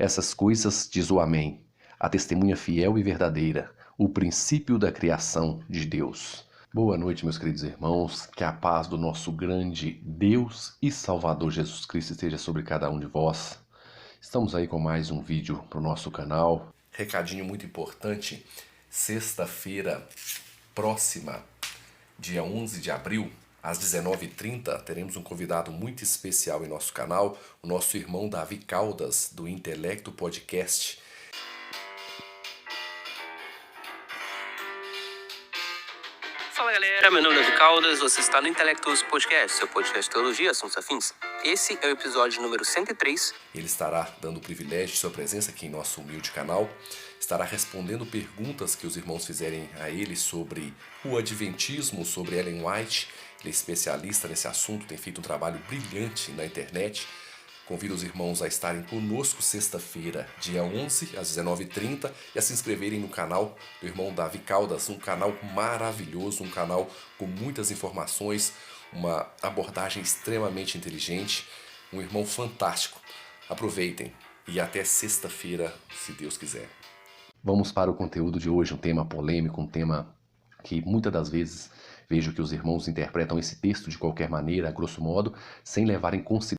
Essas coisas diz o Amém, a testemunha fiel e verdadeira, o princípio da criação de Deus. Boa noite, meus queridos irmãos, que a paz do nosso grande Deus e Salvador Jesus Cristo esteja sobre cada um de vós. Estamos aí com mais um vídeo para o nosso canal. Recadinho muito importante, sexta-feira próxima, dia 11 de abril, às 19h30, teremos um convidado muito especial em nosso canal, o nosso irmão Davi Caldas, do Intelecto Podcast. Fala galera, meu nome é Davi Caldas, você está no Intelectus Podcast, seu podcast de teologia, assuntos afins. Esse é o episódio número 103. Ele estará dando o privilégio de sua presença aqui em nosso humilde canal, estará respondendo perguntas que os irmãos fizerem a ele sobre o Adventismo, sobre Ellen White. Ele é especialista nesse assunto, tem feito um trabalho brilhante na internet. Convido os irmãos a estarem conosco sexta-feira, dia 11, às 19h30, e a se inscreverem no canal do irmão Davi Caldas, um canal maravilhoso, um canal com muitas informações, uma abordagem extremamente inteligente, um irmão fantástico. Aproveitem e até sexta-feira, se Deus quiser. Vamos para o conteúdo de hoje, um tema polêmico, um tema que muitas das vezes vejo que os irmãos interpretam esse texto de qualquer maneira, a grosso modo, sem levar em consideração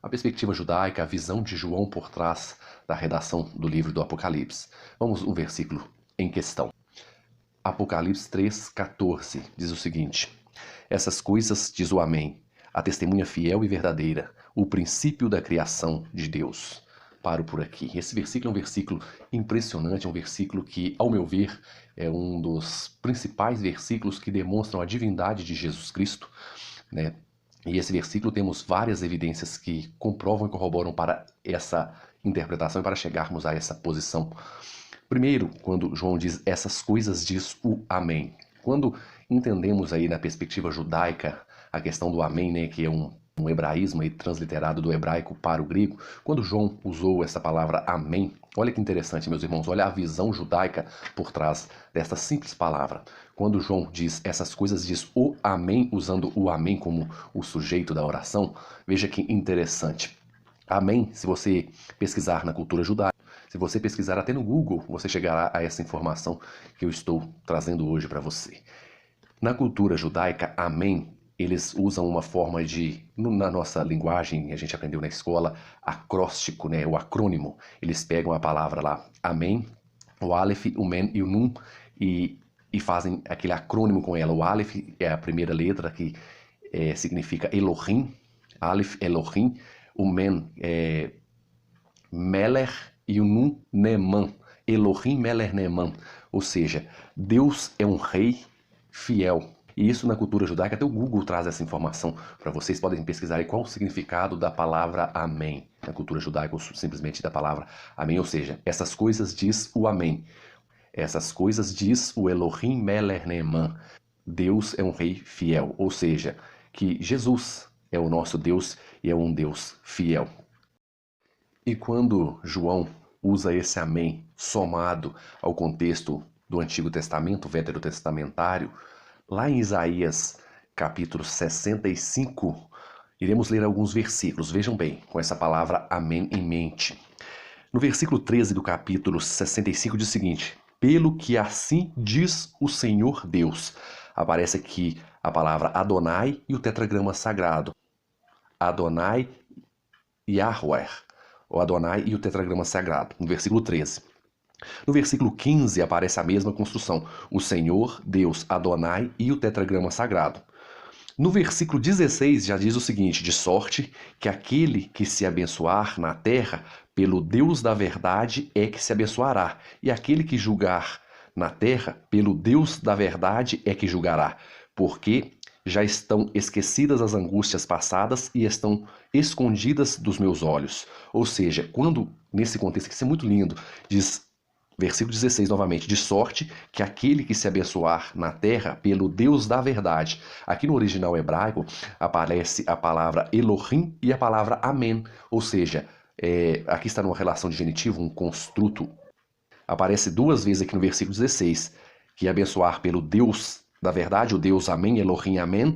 a perspectiva judaica, a visão de João por trás da redação do livro do Apocalipse. Vamos um versículo em questão. Apocalipse 3,14 diz o seguinte: essas coisas diz o Amém, a testemunha fiel e verdadeira, o princípio da criação de Deus. Paro por aqui. Esse versículo é um versículo impressionante, é um versículo que, ao meu ver, é um dos principais versículos que demonstram a divindade de Jesus Cristo, né? E esse versículo temos várias evidências que comprovam e corroboram para essa interpretação e para chegarmos a essa posição. Primeiro, quando João diz essas coisas diz o Amém. Quando entendemos aí na perspectiva judaica a questão do Amém, né, que é um hebraísmo aí, transliterado do hebraico para o grego, quando João usou essa palavra Amém, olha que interessante, meus irmãos, olha a visão judaica por trás desta simples palavra. Quando João diz essas coisas, diz o Amém, usando o Amém como o sujeito da oração, veja que interessante. Amém, se você pesquisar na cultura judaica, se você pesquisar até no Google, você chegará a essa informação que eu estou trazendo hoje para você. Na cultura judaica, Amém, eles usam uma forma de, na nossa linguagem, a gente aprendeu na escola, acróstico, né, o acrônimo. Eles pegam a palavra lá, Amém, o Aleph, o Men e o Nun, e fazem aquele acrônimo com ela. O Aleph é a primeira letra que significa Elohim, Aleph, Elohim, o Men é Meler e o Nun, Neman, Elohim, Meler, Neman, ou seja, Deus é um rei fiel. E isso na cultura judaica, até o Google traz essa informação para vocês, podem pesquisar aí qual o significado da palavra Amém na cultura judaica, ou simplesmente da palavra Amém, ou seja, essas coisas diz o Amém, essas coisas diz o Elohim Meler Neman, Deus é um rei fiel, ou seja, que Jesus é o nosso Deus e é um Deus fiel. E quando João usa esse Amém somado ao contexto do Antigo Testamento, veterotestamentário, lá em Isaías, capítulo 65, iremos ler alguns versículos. Vejam bem, com essa palavra Amém em mente. No versículo 13 do capítulo 65 diz o seguinte: pelo que assim diz o Senhor Deus. Aparece aqui a palavra Adonai e o tetragrama sagrado. Adonai e Yahweh. O Adonai e o tetragrama sagrado, no versículo 13. No versículo 15 aparece a mesma construção, o Senhor, Deus, Adonai e o tetragrama sagrado. No versículo 16 já diz o seguinte: de sorte que aquele que se abençoar na terra, pelo Deus da verdade é que se abençoará, e aquele que julgar na terra, pelo Deus da verdade é que julgará, porque já estão esquecidas as angústias passadas e estão escondidas dos meus olhos. Ou seja, quando, nesse contexto, que isso é muito lindo, diz, versículo 16 novamente, de sorte que aquele que se abençoar na terra pelo Deus da verdade. Aqui no original hebraico aparece a palavra Elohim e a palavra Amém, ou seja, aqui está numa relação de genitivo, um construto. Aparece duas vezes aqui no versículo 16, que é abençoar pelo Deus da verdade, o Deus Amém, Elohim Amém,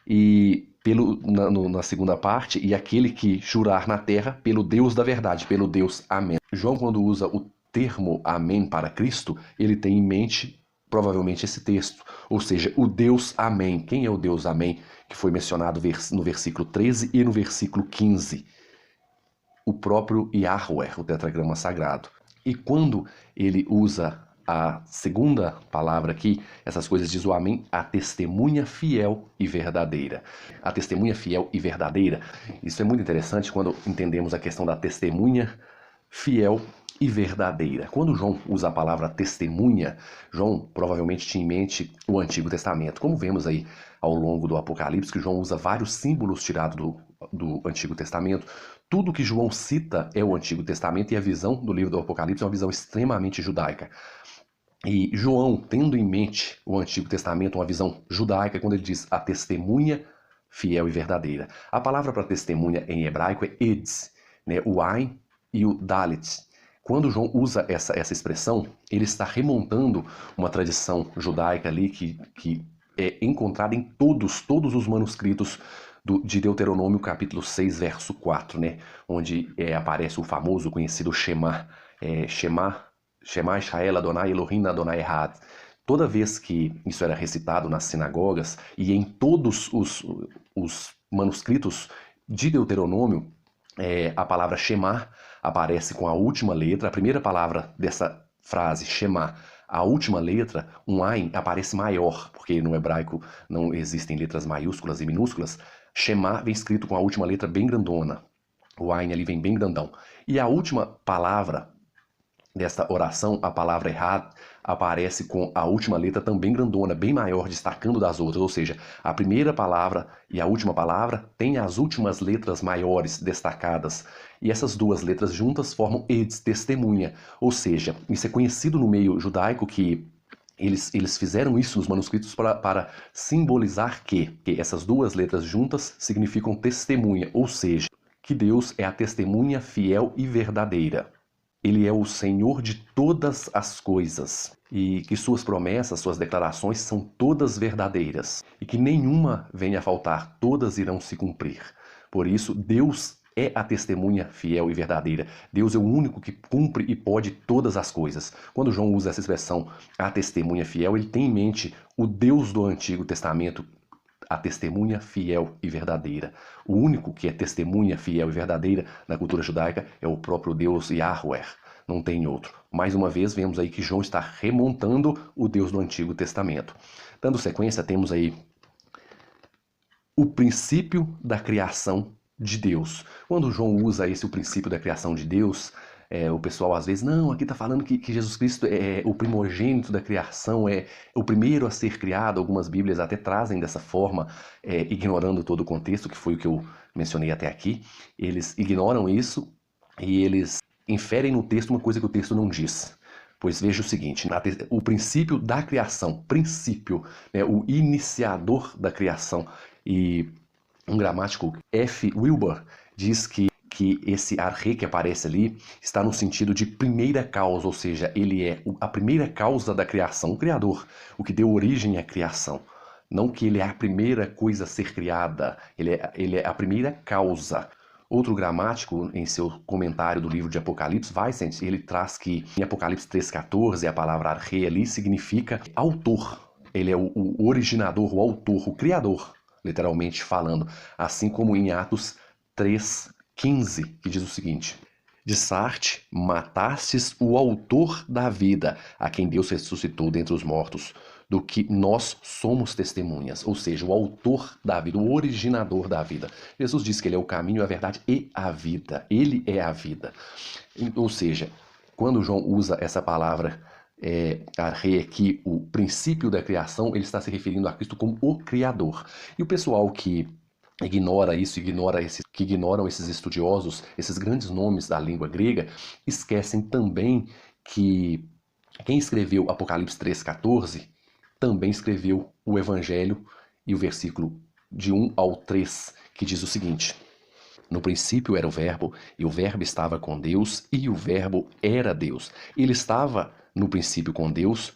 e na segunda parte, e aquele que jurar na terra pelo Deus da verdade, pelo Deus Amém. João, quando usa o termo Amém para Cristo, ele tem em mente provavelmente esse texto, ou seja, o Deus Amém. Quem é o Deus Amém? Que foi mencionado no versículo 13 e no versículo 15. O próprio Yahweh, o tetragrama sagrado. E quando ele usa a segunda palavra aqui, essas coisas diz o Amém, a testemunha fiel e verdadeira. A testemunha fiel e verdadeira. Isso é muito interessante quando entendemos a questão da testemunha fiel e verdadeira. Quando João usa a palavra testemunha, João provavelmente tinha em mente o Antigo Testamento. Como vemos aí ao longo do Apocalipse, que João usa vários símbolos tirados do Antigo Testamento. Tudo que João cita é o Antigo Testamento, e a visão do livro do Apocalipse é uma visão extremamente judaica. E João, tendo em mente o Antigo Testamento, uma visão judaica, quando ele diz a testemunha fiel e verdadeira. A palavra para testemunha em hebraico é eds, né? O ain e o dalet. Quando João usa essa expressão, ele está remontando uma tradição judaica ali que é encontrada em todos os manuscritos de Deuteronômio capítulo 6, verso 4, né? Onde aparece o famoso, conhecido Shema. Shema Israel Adonai Elohim Adonai Echad. Toda vez que isso era recitado nas sinagogas e em todos os manuscritos de Deuteronômio, a palavra Shema aparece com a última letra, a primeira palavra dessa frase, Shema, a última letra, um Ain, aparece maior, porque no hebraico não existem letras maiúsculas e minúsculas. Shema vem escrito com a última letra bem grandona, o Ain ali vem bem grandão. E a última palavra desta oração, a palavra Echad, aparece com a última letra também grandona, bem maior, destacando das outras. Ou seja, a primeira palavra e a última palavra têm as últimas letras maiores destacadas. E essas duas letras juntas formam Eds, testemunha. Ou seja, isso é conhecido no meio judaico que eles fizeram isso nos manuscritos para simbolizar que essas duas letras juntas significam testemunha. Ou seja, que Deus é a testemunha fiel e verdadeira. Ele é o Senhor de todas as coisas e que suas promessas, suas declarações são todas verdadeiras e que nenhuma venha a faltar, todas irão se cumprir. Por isso, Deus é a testemunha fiel e verdadeira. Deus é o único que cumpre e pode todas as coisas. Quando João usa essa expressão, a testemunha fiel, ele tem em mente o Deus do Antigo Testamento, a testemunha fiel e verdadeira. O único que é testemunha fiel e verdadeira na cultura judaica é o próprio Deus Yahweh. Não tem outro. Mais uma vez, vemos aí que João está remontando o Deus do Antigo Testamento. Dando sequência, temos aí o princípio da criação de Deus. Quando João usa o princípio da criação de Deus, o pessoal às vezes, não, aqui está falando que Jesus Cristo é o primogênito da criação, é o primeiro a ser criado. Algumas Bíblias até trazem dessa forma, ignorando todo o contexto, que foi o que eu mencionei até aqui. Eles ignoram isso e eles inferem no texto uma coisa que o texto não diz. Pois veja o seguinte, o princípio da criação, né, o iniciador da criação. E um gramático, F. Wilber, diz que esse arre que aparece ali está no sentido de primeira causa, ou seja, ele é a primeira causa da criação, o Criador, o que deu origem à criação. Não que ele é a primeira coisa a ser criada, ele é a primeira causa. Outro gramático, em seu comentário do livro de Apocalipse, Weissent, ele traz que em Apocalipse 3,14, a palavra arre ali significa autor. Ele é o originador, o autor, o criador, literalmente falando. Assim como em Atos 3,15, que diz o seguinte: de Sarte matastes o autor da vida, a quem Deus ressuscitou dentre os mortos, do que nós somos testemunhas. Ou seja, o autor da vida, o originador da vida. Jesus disse que ele é o caminho, a verdade e a vida. Ele é a vida. Ou seja, quando João usa essa palavra arre aqui, o princípio da criação, ele está se referindo a Cristo como o Criador. E o pessoal que ignora isso, que ignoram esses estudiosos, esses grandes nomes da língua grega, esquecem também que quem escreveu Apocalipse 3,14 também escreveu o Evangelho e o versículo de 1 ao 3, que diz o seguinte: no princípio era o Verbo, e o Verbo estava com Deus, e o Verbo era Deus. Ele estava no princípio com Deus,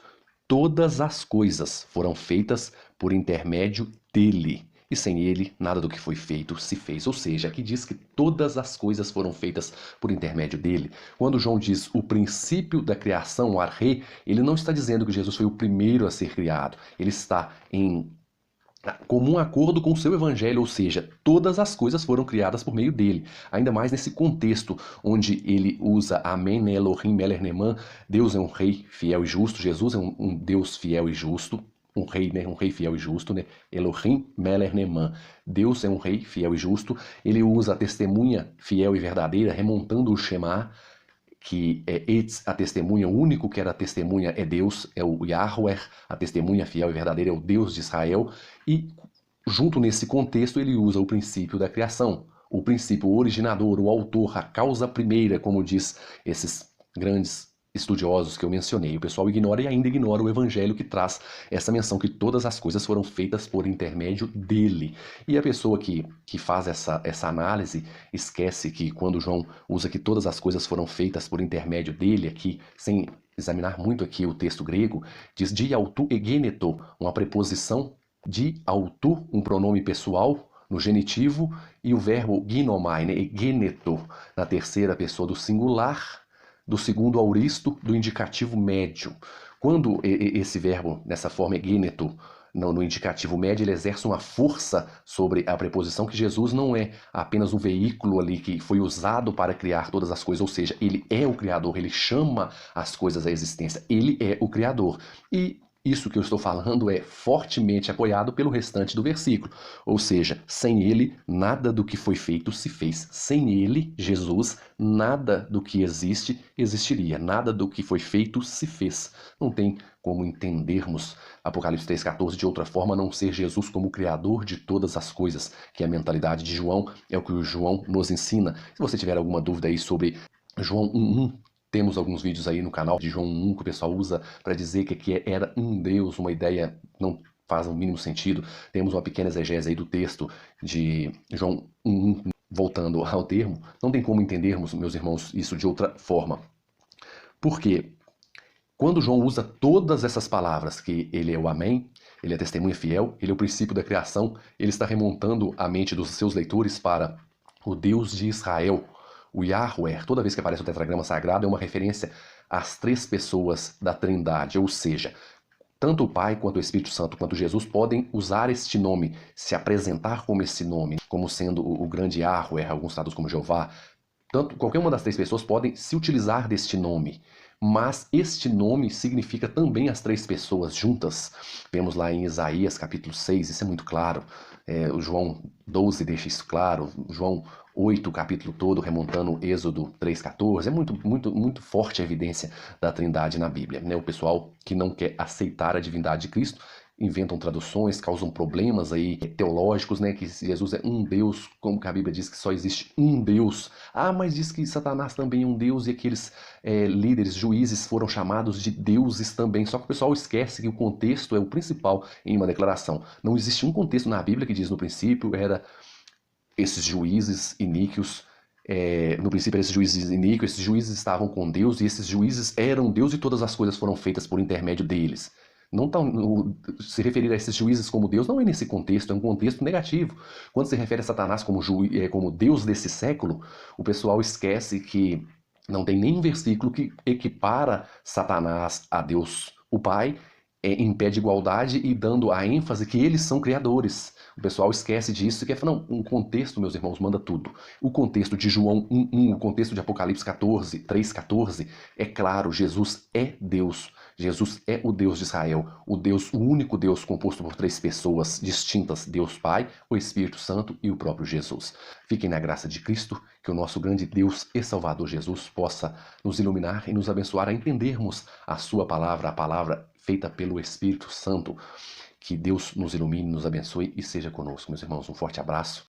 todas as coisas foram feitas por intermédio dele. e sem ele nada do que foi feito se fez. Ou seja, aqui diz que todas as coisas foram feitas por intermédio dele. Quando João diz o princípio da criação, o arre, ele não está dizendo que Jesus foi o primeiro a ser criado. Ele está em comum acordo com o seu evangelho, ou seja, todas as coisas foram criadas por meio dele. Ainda mais nesse contexto onde ele usa Amém, né, Elohim, Meler Neman, Deus é um rei fiel e justo, Jesus é um Deus fiel e justo, um rei, né, um rei fiel e justo, né, Elohim, Meler Neman, Deus é um rei fiel e justo. Ele usa a testemunha fiel e verdadeira, remontando o Shema, que é a testemunha, o único que era testemunha é Deus, é o Yahweh, a testemunha fiel e verdadeira é o Deus de Israel, e junto nesse contexto ele usa o princípio da criação, o princípio originador, o autor, a causa primeira, como diz esses grandes estudiosos que eu mencionei. O pessoal ignora e ainda ignora o evangelho que traz essa menção que todas as coisas foram feitas por intermédio dele. E a pessoa que faz essa análise esquece que quando João usa que todas as coisas foram feitas por intermédio dele, aqui, sem examinar muito aqui o texto grego, diz di autu egeneto, uma preposição de autu, um pronome pessoal, no genitivo, e o verbo ginomai, né, egeneto, na terceira pessoa do singular, do segundo auristo, do indicativo médio. Quando esse verbo, nessa forma egeneto, no indicativo médio, ele exerce uma força sobre a preposição que Jesus não é apenas um veículo ali que foi usado para criar todas as coisas, ou seja, ele é o Criador, ele chama as coisas à existência, ele é o Criador. E isso que eu estou falando é fortemente apoiado pelo restante do versículo. Ou seja, sem ele, nada do que foi feito se fez. Sem ele, Jesus, nada do que existe existiria. Nada do que foi feito se fez. Não tem como entendermos Apocalipse 3,14 de outra forma a não ser Jesus como o Criador de todas as coisas, que é a mentalidade de João, é o que o João nos ensina. Se você tiver alguma dúvida aí sobre João 1:1, temos alguns vídeos aí no canal de João 1 que o pessoal usa para dizer que aqui era um Deus, uma ideia não faz o mínimo sentido. Temos uma pequena exegese aí do texto de João 1, voltando ao termo. Não tem como entendermos, meus irmãos, isso de outra forma. Por quê? Quando João usa todas essas palavras, que ele é o Amém, ele é a testemunha fiel, ele é o princípio da criação, ele está remontando a mente dos seus leitores para o Deus de Israel, o Yahweh. Toda vez que aparece o tetragrama sagrado é uma referência às três pessoas da Trindade, ou seja, tanto o Pai quanto o Espírito Santo, quanto Jesus podem usar este nome, se apresentar como esse nome, como sendo o grande Yahweh, alguns tradutos como Jeová. Tanto, qualquer uma das três pessoas podem se utilizar deste nome, mas este nome significa também as três pessoas juntas. Vemos lá em Isaías capítulo 6, isso é muito claro. O João 12 deixa isso claro, João 8, o capítulo todo, remontando Êxodo 3,14, é muito forte a evidência da Trindade na Bíblia, né? O pessoal que não quer aceitar a divindade de Cristo inventam traduções, causam problemas aí teológicos, né? Que Jesus é um Deus, como que a Bíblia diz que só existe um Deus. Ah, mas diz que Satanás também é um Deus e aqueles líderes, juízes foram chamados de deuses também. Só que o pessoal esquece que o contexto é o principal em uma declaração. Não existe um contexto na Bíblia que diz no princípio era esses juízes iníquos. No princípio, esses juízes iníquos, esses juízes estavam com Deus e esses juízes eram Deus e todas as coisas foram feitas por intermédio deles. Não se referir a esses juízes como Deus não é nesse contexto, é um contexto negativo. Quando se refere a Satanás como Deus desse século, o pessoal esquece que não tem nenhum versículo que equipara Satanás a Deus, o Pai, em pé de igualdade e dando a ênfase que eles são criadores. O pessoal esquece disso e quer falar, não, um contexto, meus irmãos, manda tudo. O contexto de João 1:1, o contexto de Apocalipse 3:14, é claro, Jesus é Deus. Jesus é o Deus de Israel, o único Deus composto por três pessoas distintas, Deus Pai, o Espírito Santo e o próprio Jesus. Fiquem na graça de Cristo, que o nosso grande Deus e Salvador Jesus possa nos iluminar e nos abençoar a entendermos a sua palavra, a palavra feita pelo Espírito Santo. Que Deus nos ilumine, nos abençoe e seja conosco. Meus irmãos, um forte abraço